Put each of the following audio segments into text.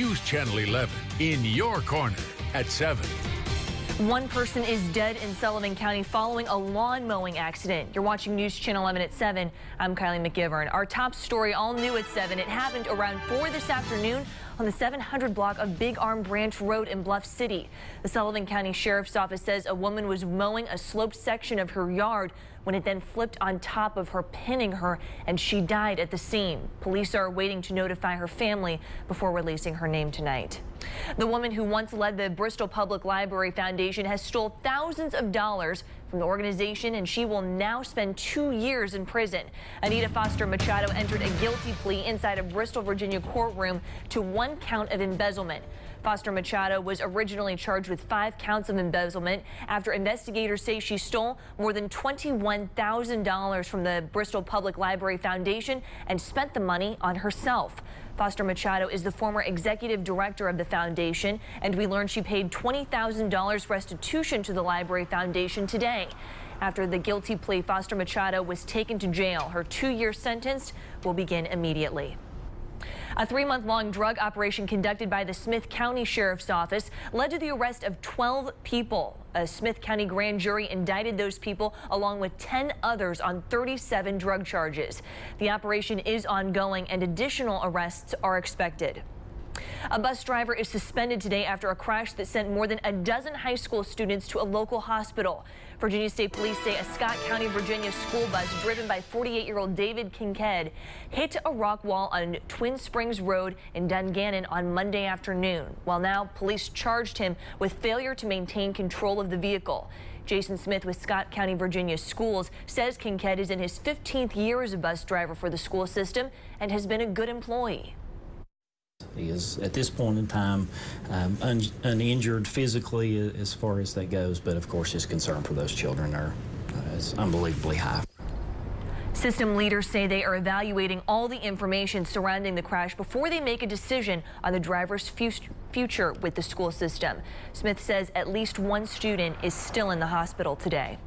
News Channel 11 in your corner at 7. One person is dead in Sullivan County following a lawn mowing accident. You're watching News Channel 11 at 7. I'm Kylie McGivern. Our top story, all new at 7. It happened around 4 this afternoon on the 700 block of Big Arm Branch Road in Bluff City. The Sullivan County Sheriff's Office says a woman was mowing a sloped section of her yard when it then flipped on top of her, pinning her, and she died at the scene. Police are waiting to notify her family before releasing her name tonight. The woman who once led the Bristol Public Library Foundation has stole thousands of dollars from the organization, and she will now spend 2 years in prison. Anita Foster Machado entered a guilty plea inside a Bristol, Virginia courtroom to 1 count of embezzlement. Foster Machado was originally charged with 5 counts of embezzlement after investigators say she stole more than $21,000 from the Bristol Public Library Foundation and spent the money on herself. Foster Machado is the former executive director of the foundation, and we learned she paid $20,000 restitution to the Library Foundation today. After the guilty plea, Foster Machado was taken to jail. Her 2-year sentence will begin immediately. A 3-month-long drug operation conducted by the Smith County Sheriff's Office led to the arrest of 12 people. A Smith County grand jury indicted those people along with 10 others on 37 drug charges. The operation is ongoing and additional arrests are expected. A bus driver is suspended today after a crash that sent more than a dozen high school students to a local hospital. Virginia State Police say a Scott County, Virginia school bus driven by 48-year-old David Kincaid hit a rock wall on Twin Springs Road in Dungannon on Monday afternoon. Well, now police charged him with failure to maintain control of the vehicle. Jason Smith with Scott County, Virginia Schools says Kincaid is in his 15th year as a bus driver for the school system and has been a good employee. He is, at this point in time, uninjured physically as far as that goes, but of course his concern for those children is unbelievably high. System leaders say they are evaluating all the information surrounding the crash before they make a decision on the driver's future with the school system. Smith says at least 1 student is still in the hospital today.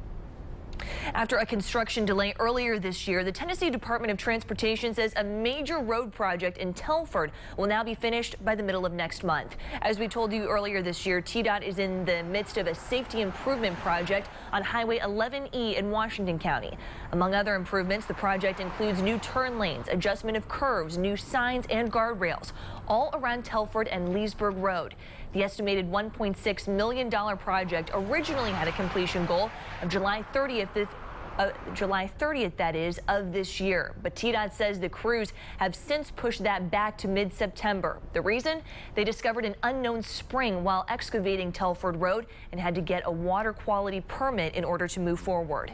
After a construction delay earlier this year, the Tennessee Department of Transportation says a major road project in Telford will now be finished by the middle of next month. As we told you earlier this year, TDOT is in the midst of a safety improvement project on Highway 11E in Washington County. Among other improvements, the project includes new turn lanes, adjustment of curves, new signs and guardrails, all around Telford and Leesburg Road. The estimated $1.6 million project originally had a completion goal of July 30th, that is, of this year. But TDOT says the crews have since pushed that back to mid-September. The reason? They discovered an unknown spring while excavating Telford Road and had to get a water quality permit in order to move forward.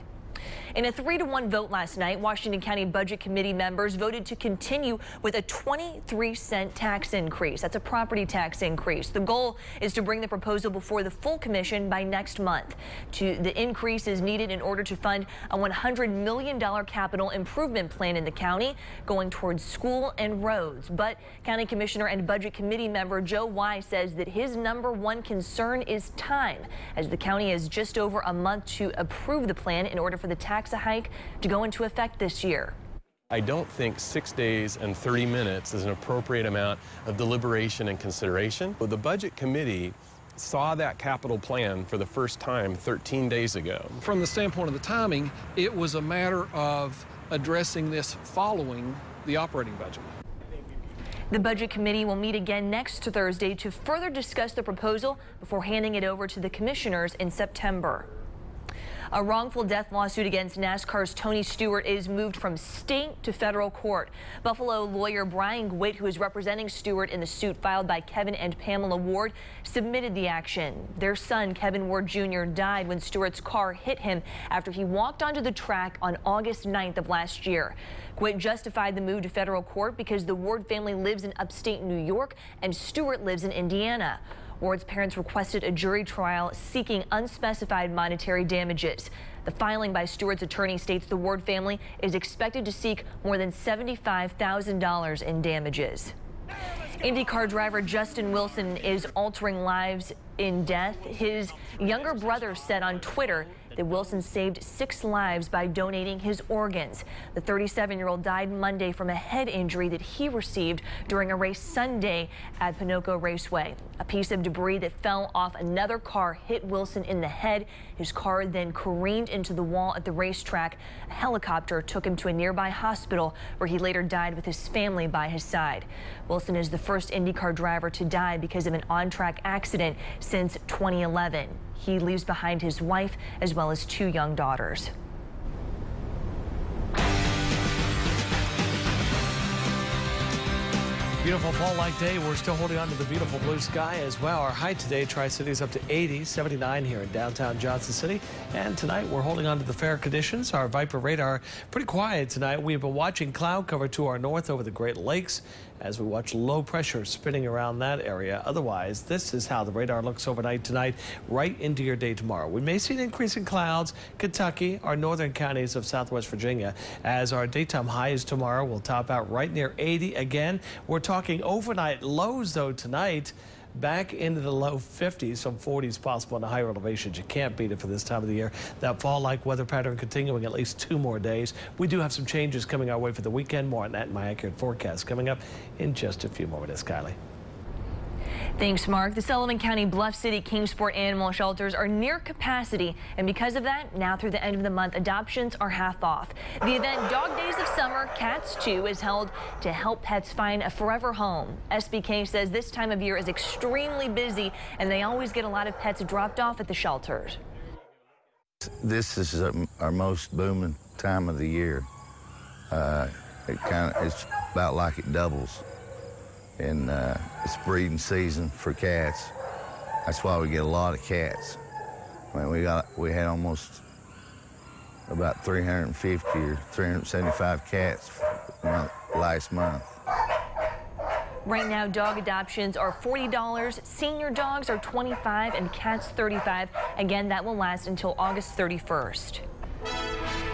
In a 3-to-1 vote last night, Washington County Budget Committee members voted to continue with a 23-cent tax increase. That's a property tax increase. The goal is to bring the proposal before the full commission by next month. The increase is needed in order to fund a $100 million capital improvement plan in the county going towards school and roads. But County Commissioner and Budget Committee member Joe Wise says that his #1 concern is time, as the county has just over a month to approve the plan in order for the tax hike to go into effect this year. I don't think 6 days and 30 minutes is an appropriate amount of deliberation and consideration. The Budget Committee saw that capital plan for the first time 13 days ago. From the standpoint of the timing, it was a matter of addressing this following the operating budget. The Budget Committee will meet again next Thursday to further discuss the proposal before handing it over to the commissioners in September. A wrongful death lawsuit against NASCAR's Tony Stewart is moved from state to federal court. Buffalo lawyer Brian Gwitt, who is representing Stewart in the suit filed by Kevin and Pamela Ward, submitted the action. Their son, Kevin Ward Jr., died when Stewart's car hit him after he walked onto the track on August 9th of last year. Gwitt justified the move to federal court because the Ward family lives in upstate New York and Stewart lives in Indiana. Ward's parents requested a jury trial seeking unspecified monetary damages. The filing by Stewart's attorney states the Ward family is expected to seek more than $75,000 in damages. IndyCar driver Justin Wilson is altering lives in death. His younger brother said on Twitter that that Wilson saved 6 lives by donating his organs. The 37-year-old died Monday from a head injury that he received during a race Sunday at Pinoco Raceway. A piece of debris that fell off another car hit Wilson in the head. His car then careened into the wall at the racetrack. A helicopter took him to a nearby hospital where he later died with his family by his side. Wilson is the first IndyCar driver to die because of an on-track accident since 2011. He leaves behind his wife as well as 2 young daughters. Beautiful fall-like day. We're still holding on to the beautiful blue sky as well. Our high today, Tri-Cities up to 80, 79 here in downtown Johnson City. And tonight we're holding on to the fair conditions. Our Viper radar pretty quiet tonight. We've been watching cloud cover to our north over the Great Lakes as we watch low pressure spinning around that area. Otherwise, this is how the radar looks overnight tonight, right into your day tomorrow. We may see an increase in clouds, Kentucky, our northern counties of Southwest Virginia, as our daytime highs tomorrow will top out right near 80 again. We're talking overnight lows, though, tonight. Back into the low 50s, some 40s possible in the higher elevations. You can't beat it for this time of the year. That fall-like weather pattern continuing at least 2 more days. We do have some changes coming our way for the weekend. More on that in my accurate forecast coming up in just a few more minutes. Kylie. Thanks, Mark. The Sullivan County Bluff City Kingsport animal shelters are near capacity, and because of that, now through the end of the month, adoptions are half off. The event Dog Days of Summer Cats 2 is held to help pets find a forever home. SBK says this time of year is extremely busy, and they always get a lot of pets dropped off at the shelters. This is our most booming time of the year. It's about like it doubles. And it's breeding season for cats. That's why we get a lot of cats. I mean, we had almost about 350 or 375 cats last month. Right now, dog adoptions are $40, senior dogs are $25, and cats $35. Again, that will last until August 31st.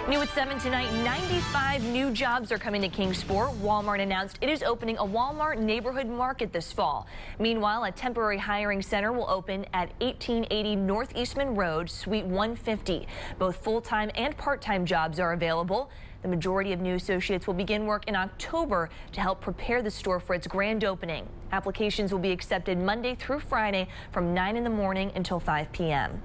New at 7 tonight, 95 new jobs are coming to Kingsport. Walmart announced it is opening a Walmart neighborhood market this fall. Meanwhile, a temporary hiring center will open at 1880 North Eastman Road, Suite 150. Both full-time and part-time jobs are available. The majority of new associates will begin work in October to help prepare the store for its grand opening. Applications will be accepted Monday through Friday from 9 in the morning until 5 p.m.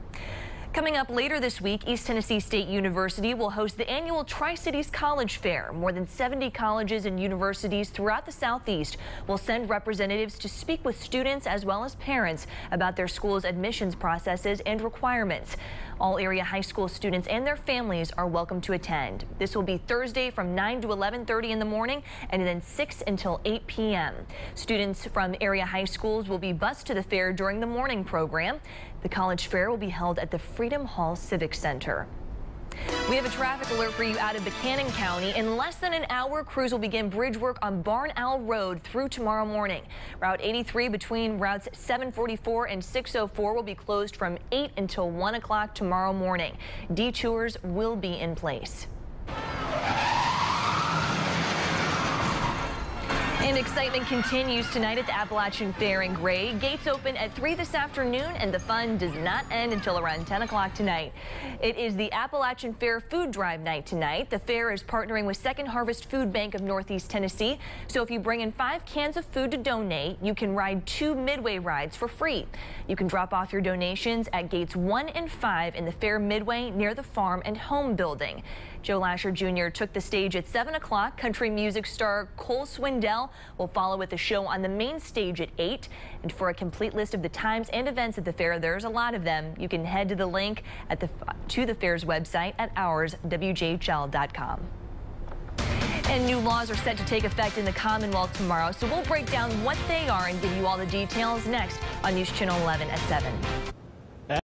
Coming up later this week, East Tennessee State University will host the annual Tri-Cities College Fair. More than 70 colleges and universities throughout the Southeast will send representatives to speak with students as well as parents about their school's admissions processes and requirements. All area high school students and their families are welcome to attend. This will be Thursday from 9 to 11:30 in the morning and then 6 until 8 p.m. Students from area high schools will be bused to the fair during the morning program. The college fair will be held at the Freedom Hall Civic Center. We have a traffic alert for you out of Buchanan County. In less than an hour, crews will begin bridge work on Barn Owl Road through tomorrow morning. Route 83 between routes 744 and 604 will be closed from 8 until 1 o'clock tomorrow morning. Detours will be in place. And excitement continues tonight at the Appalachian Fair in Gray. Gates open at 3 this afternoon, and the fun does not end until around 10 o'clock tonight. It is the Appalachian Fair Food Drive night tonight. The fair is partnering with Second Harvest Food Bank of Northeast Tennessee. So if you bring in 5 cans of food to donate, you can ride 2 Midway rides for free. You can drop off your donations at gates 1 and 5 in the Fair Midway near the Farm and Home building. Joe Lasher Jr. took the stage at 7 o'clock. Country music star Cole Swindell will follow with the show on the main stage at 8. And for a complete list of the times and events at the fair, there's a lot of them. You can head to the link to the fair's website at WJHL.com. And new laws are set to take effect in the Commonwealth tomorrow, so we'll break down what they are and give you all the details next on News Channel 11 at 7.